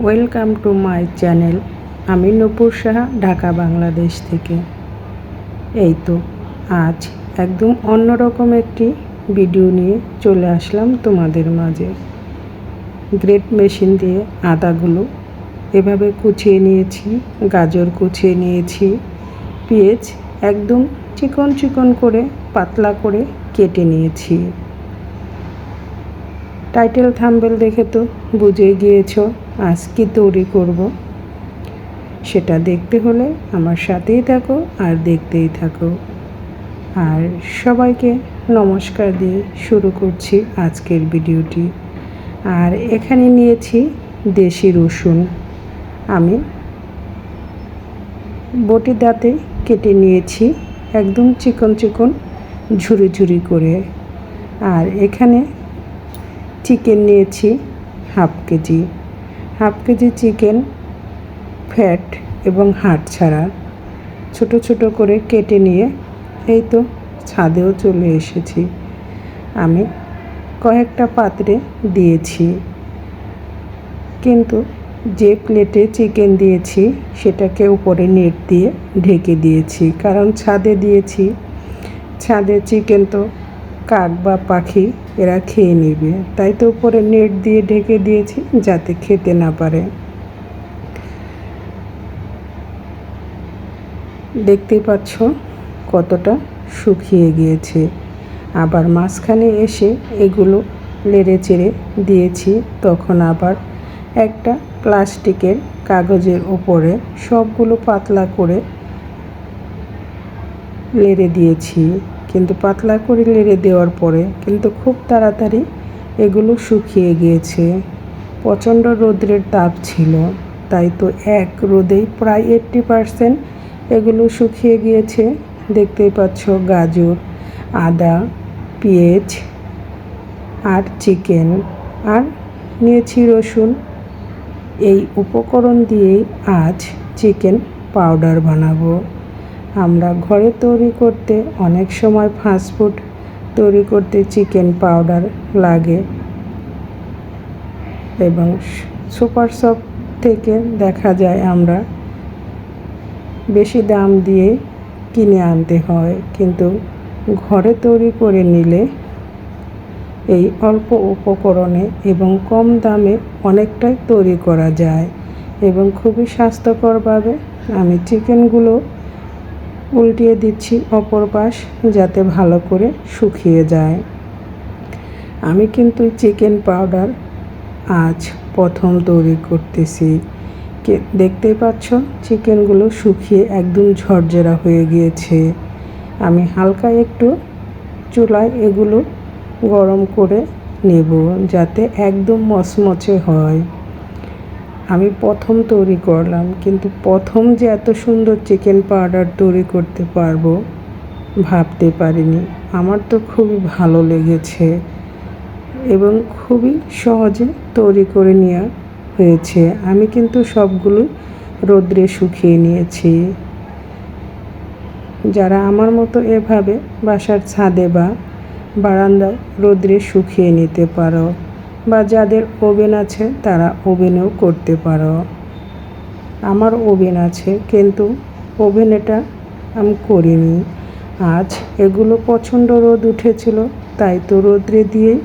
Welcome to my channel. আমি নূপুর সাহা, ঢাকা, বাংলাদেশ থেকে। এই তো আজ একদম অন্যরকম একটি ভিডিও নিয়ে চলে আসলাম তোমাদের মাঝে। গ্রেট মেশিন দিয়ে আদাগুলো এভাবে কুচিয়ে নিয়েছি, গাজর কুচিয়ে নিয়েছি, পেঁয়াজ একদম চিকন চিকন করে পাতলা করে কেটে নিয়েছি। টাইটেল থাম্বনেল দেখে তো বুঝে গিয়েছো আজ কী তৈরি করব। সেটা দেখতে হলে আমার সাথেই থাকো আর দেখতেই থাকো। আর সবাইকে নমস্কার দিয়ে শুরু করছি আজকের ভিডিওটি। আর এখানে নিয়েছি দেশি রসুন, আমি বটি দাঁতে কেটে নিয়েছি একদম চিকন চিকন ঝুরি ঝুরি করে। আর এখানে চিকেন নিয়েছি হাফ কেজি চিকেন, ফ্যাট এবং হাড় ছাড়া ছোট ছোট করে কেটে নিয়ে এই তো ছাদেও চলে এসেছি। আমি কয়েকটা পাত্রে দিয়েছি, কিন্তু যে প্লেটে চিকেন দিয়েছি সেটাকে উপরে নেট দিয়ে ঢেকে দিয়েছি, কারণ ছাদে দিয়েছি। ছাদে চিকেন তো কাক বা পাখি এরা খেয়ে নেবে, তাই তো উপরে নেট দিয়ে ঢেকে দিয়েছি যাতে খেতে না পারে। দেখতেই পাচ্ছ কতটা শুকিয়ে গিয়েছে। আবার মাঝখানে এসে এগুলো নেড়ে চেড়ে দিয়েছি, তখন আবার একটা প্লাস্টিকের কাগজের উপরে সবগুলো পাতলা করে লেড়ে দিয়েছি। কিন্তু পাতলা করে লেড়ে দেওয়ার পরে কিন্তু খুব তাড়াতাড়ি এগুলো শুকিয়ে গিয়েছে। প্রচণ্ড রৌদ্রের তাপ ছিল, তাই তো এক রোদেই প্রায় 80% এগুলো শুকিয়ে গিয়েছে। দেখতেই পাচ্ছ গাজর, আদা, পেঁয়াজ আর চিকেন আর নিয়েছি রসুন। এই উপকরণ দিয়েই আজ চিকেন পাউডার বানাবো। আমরা ঘরে তৈরি করতে অনেক সময় ফাস্টফুড তৈরি করতে চিকেন পাউডার লাগে, এবং সুপার শপ থেকে দেখা যায় আমরা বেশি দাম দিয়ে কিনে আনতে হয়, কিন্তু ঘরে তৈরি করে নিলে এই অল্প উপকরণে এবং কম দামে অনেকটাই তৈরি করা যায় এবং খুবই স্বাস্থ্যকরভাবে। আমি চিকেনগুলো উল্টিয়ে দিচ্ছি অপর পাশ, যাতে ভালো করে শুকিয়ে যায়। আমি কিন্তু চিকেন পাউডার আজ প্রথম তৈরি করতেছি। দেখতেই পাচ্ছ চিকেনগুলো শুকিয়ে একদম ঝরঝরা হয়ে গিয়েছে। আমি হালকা একটু চুলায় এগুলো গরম করে নেব যাতে একদম মচমচে হয়। আমি প্রথম তৈরি করলাম, কিন্তু প্রথম যে এত সুন্দর চিকেন পাউডার তৈরি করতে পারবো ভাবতে পারিনি। আমার তো খুবই ভালো লেগেছে এবং খুবই সহজে তৈরি করে নেওয়া হয়েছে। আমি কিন্তু সবগুলো রোদ্রে শুকিয়ে নিয়েছি। যারা আমার মতো এভাবে বাসার ছাদে বা বারান্দায় রোদ্রে শুকিয়ে নিতে পারো, বা যাদের ওভেন আছে তারা ওভেনেও করতে পারো। আমার ওভেন আছে, কিন্তু ওভেন এটা আমি করিনি। আজ এগুলো প্রচণ্ড রোদ উঠেছিল, তাই তো রোদ্রে দিয়েই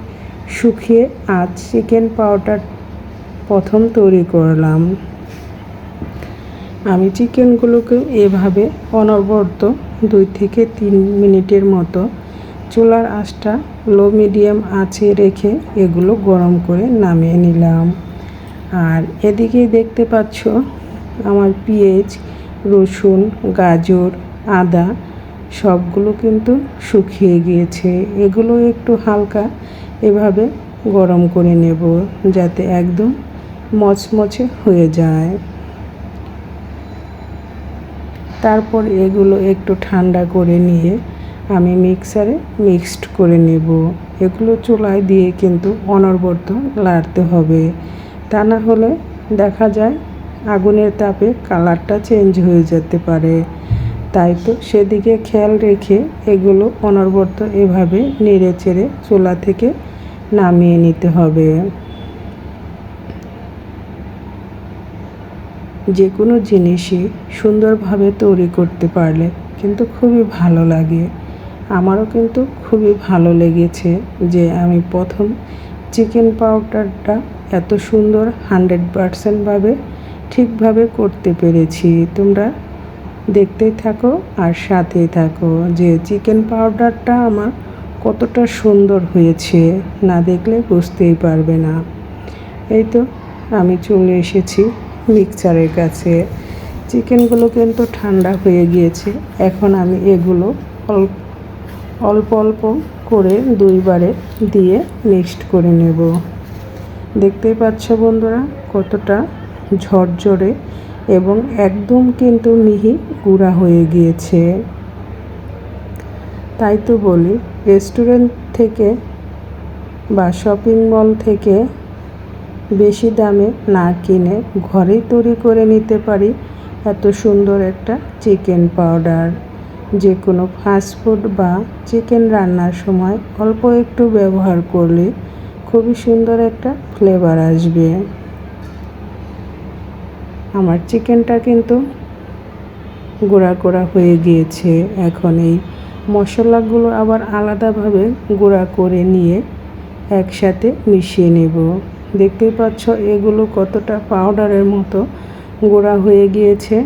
শুকিয়ে আজ চিকেন পাউডার প্রথম তৈরি করলাম। আমি চিকেনগুলোকে এভাবে অনবরত 2 থেকে 3 মিনিটের মতো চুলার আঁচটা লো মিডিয়াম আঁচে রেখে এগুলো গরম করে নামিয়ে নিলাম। আর এদিকে দেখতে পাচ্ছ আমার পেঁয়াজ, রসুন, গাজর, আদা সবগুলো কিন্তু শুকিয়ে গিয়েছে। এগুলো একটু হালকা এভাবে গরম করে নেব যাতে একদম মচমচে হয়ে যায়। তারপর এগুলো একটু ঠান্ডা করে নিয়ে আমি মিক্সারে মিক্সড করে নেব। এগুলো চুলায় দিয়ে কিন্তু অনবরত লাড়তে হবে, তা না হলে দেখা যায় আগুনের তাপে কালারটা চেঞ্জ হয়ে যেতে পারে। তাই তো সেদিকে খেয়াল রেখে এগুলো অনবরত এভাবে নেড়ে চেড়ে চুলা থেকে নামিয়ে নিতে হবে। যে কোনো জিনিসই সুন্দরভাবে তৈরি করতে পারলে কিন্তু খুবই ভালো লাগে। আমারও কিন্তু খুবই ভালো লেগেছে যে আমি প্রথম চিকেন পাউডারটা এত সুন্দর 100% ঠিকভাবে করতে পেরেছি। তোমরা দেখতেই থাকো আর সাথেই থাকো যে চিকেন পাউডারটা আমার কতটা সুন্দর হয়েছে, না দেখলে বুঝতেই পারবে না। এই তো আমি চলে এসেছি মিক্সচারের কাছে। চিকেনগুলো কিন্তু ঠান্ডা হয়ে গিয়েছে। এখন আমি এগুলো অল্প অল্প করে 2বারে দিয়ে মিক্সড করে নেব। দেখতেই পাচ্ছ বন্ধুরা কতটা ঝরঝরে এবং একদম কিন্তু মিহি গুঁড়া হয়ে গিয়েছে। তাই তো বলি রেস্টুরেন্ট থেকে বা শপিং মল থেকে বেশি দামে না কিনে ঘরেই তৈরি করে নিতে পারি এত সুন্দর একটা চিকেন পাউডার। যে কোনো ফাস্টফুড বা চিকেন রান্নার সময় অল্প একটু ব্যবহার করলে খুবই সুন্দর একটা ফ্লেভার আসবে। আমার চিকেনটা কিন্তু গুঁড়া হয়ে গিয়েছে। এখন এই মশলাগুলো আবার আলাদাভাবে গুঁড়া করে নিয়ে একসাথে মিশিয়ে নেব। দেখতেই পাচ্ছ এগুলো কতটা পাউডারের মতো গুঁড়া হয়ে গিয়েছে।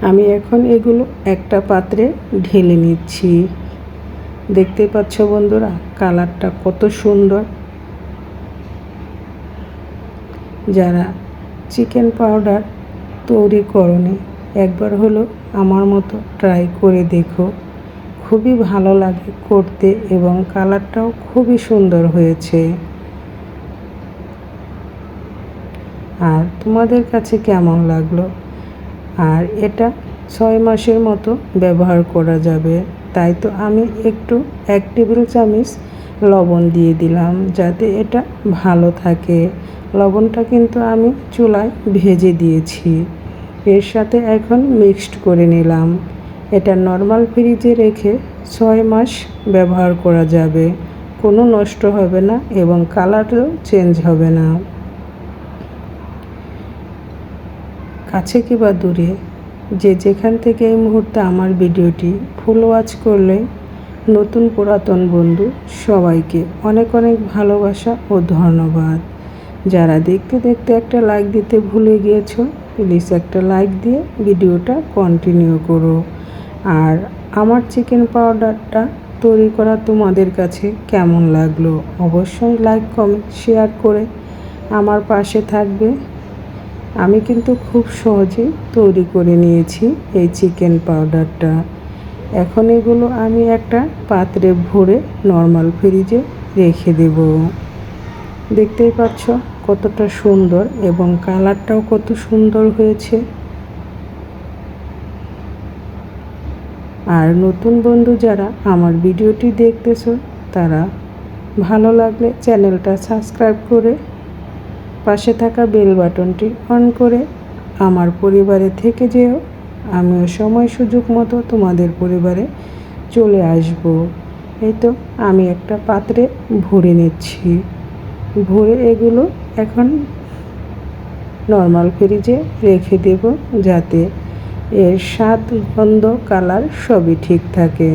আমি এখন এগুলো একটা পাত্রে ঢেলে নিচ্ছি। দেখতেই পাচ্ছ বন্ধুরা কালারটা কত সুন্দর। যারা চিকেন পাউডার তৈরি করনি একবার হলো আমার মতো ট্রাই করে দেখো, খুবই ভালো লাগে করতে এবং কালারটাও খুবই সুন্দর হয়েছে। আর তোমাদের কাছে কেমন লাগলো? আর এটা 6 মাসের মতো ব্যবহার করা যাবে। তাই তো আমি একটু 1 টেবিল চামচ লবণ দিয়ে দিলাম যাতে এটা ভালো থাকে। লবণটা কিন্তু আমি চুলায় ভেজে দিয়েছি। এর সাথে এখন মিক্সড করে নিলাম। এটা নর্মাল ফ্রিজে রেখে 6 মাস ব্যবহার করা যাবে, কোনো নষ্ট হবে না এবং কালারও চেঞ্জ হবে না। কাছে কিংবা দূরে যে যেখান থেকে এই মুহূর্তে আমার ভিডিওটি ফুল ওয়াচ করলে নতুন পুরাতন বন্ধু সবাইকে অনেক অনেক ভালোবাসা ও ধন্যবাদ। যারা দেখতে দেখতে একটা লাইক দিতে ভুলে গিয়েছো প্লিজ একটা লাইক দিয়ে ভিডিওটা কন্টিনিউ করো। আর আমার চিকেন পাউডারটা তৈরি করা তোমাদের কাছে কেমন লাগলো অবশ্যই লাইক কমেন্ট শেয়ার করে আমার পাশে থাকবে। আমি কিন্তু খুব সহজেই তৈরি করে নিয়েছি এই চিকেন পাউডারটা। এখন এগুলো আমি একটা পাত্রে ভরে নর্মাল ফ্রিজে রেখে দেব। দেখতেই পাচ্ছ কতটা সুন্দর এবং কালারটাও কত সুন্দর হয়েছে। আর নতুন বন্ধু যারা আমার ভিডিওটি দেখতেছো তারা ভালো লাগলে চ্যানেলটা সাবস্ক্রাইব করে পাশে থাকা বেল বাটনটি অন করে আমার পরিবারে থেকে যেও। আমিও সময় সুযোগ মতো তোমাদের পরিবারে চলে আসব। এই তো আমি একটা পাত্রে ভরে নিচ্ছি। ভরে এগুলো এখন নর্মাল ফ্রিজে রেখে দেব যাতে এর স্বাদ গন্ধ কালার সবই ঠিক থাকে।